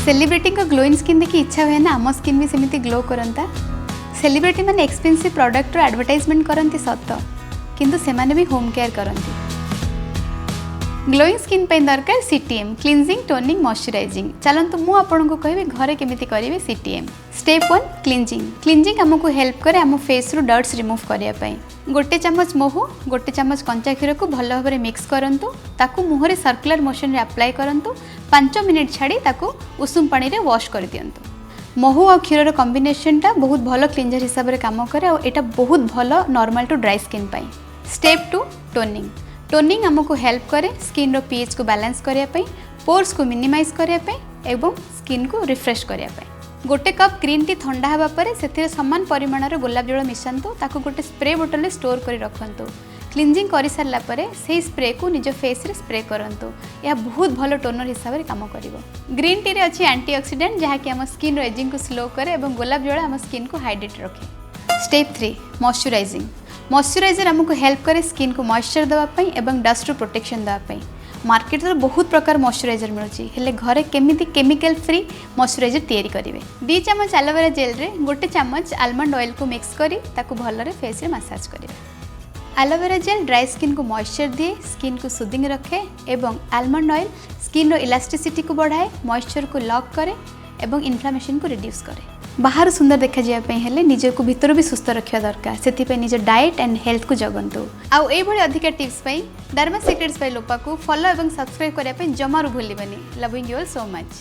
Celebrity को glowing skin देखी इच्छा हुए ना आम स्किन भी सेमती ग्लो करता। सेलिब्रिटी मैंने एक्सपेंसिव प्रोडक्ट एडवर्टाइजमेंट करती सत किंतु से भी होम केयर करती। ग्लोइंग स्किन पे दरकार सीटीएम क्लींजिंग टोनिंग मॉइस्चराइजिंग। चलतु मु आपको कहबी घरे केमिति करेंगे सीटीएम। Step 1 cleansing. क्लींजिंग आमको हेल्प करे आम फेस रु डर्ट्स रिमूव करने। गोटे चमच महू गोटे चमच कंचा क्षीर को भल भाव में मिक्स करंतु ताकू मुहरे सर्कुलर मोशन रे अप्लाई करंतु 5 मिनिट छाड़ी ताकू उषुम पानी रे वॉश कर दियंतु। महू और क्षीर कॉम्बिनेशन टा बहुत भल क्लींजर हिसाब से काम करे और एटा बहुत भल नॉर्मल टू ड्राई स्किन पाई। Step 2 toning. टोनिंग आमको हेल्प करे स्किन रो पीएच को बैलेंस करने, पोर्स को मिनिमाइज करने एवं स्किन को रिफ्रेश करने। गोटे कप ग्रीन टी ठंडा होगा पर से समान परिमाण गोलाप जल मिसातु ताकू गोटे स्प्रे बोतल में स्टोर कर रखु। क्लींजिंग कर सारा पर से स्प्रे को निज फेस रे स्प्रे करंतु। यह बहुत भल टोनर हिसाब से काम करिवो। ग्रीन टी रे अच्छी एंटीऑक्सीडेंट जहाँकि आम स्किन एजिंग को स्लो करे और गोलाप जल आम स्किन को हाइड्रेट रखे। Step 3 moisturising. मॉइस्चराइजर आमको हेल्प करे स्किन को मॉइस्चर देवाई और डस्ट रू प्रोटेक्शन देवाई। मार्केट रे बहुत प्रकार मॉइस्चराइजर मिलूँ हेले घरे केमिति केमिकल फ्री मॉइस्चराइजर तैयारी करेंगे। 2 चमच एलोवेरा जेल रे गोटे चमच आलमंड ऑयल को मिक्स करी ताकू भलरे फेस रे मसाज करेंगे। एलोवेरा जेल ड्राई स्किन को मॉइस्चर दिए, स्किन को सुदिंग रखे एवं आलमंड ऑयल स्किन रो इलास्टिसिटी को बढ़ाए, मॉइस्चर को लॉक करे एवं इन्फ्लामेशन को रिड्यूस करे। बाहर सुंदर देखा जाए हेले निज को भितर भी सुस्थ रखा दरकार से निज डाइट एंड हेल्थ को जगंतु। आउ एभली अधिक टिप्स पाई डर्मा सीक्रेट्स बाय लोपा को फॉलो एवं सब्सक्राइब करने जमारू भूलिबनी। Loving you all so much.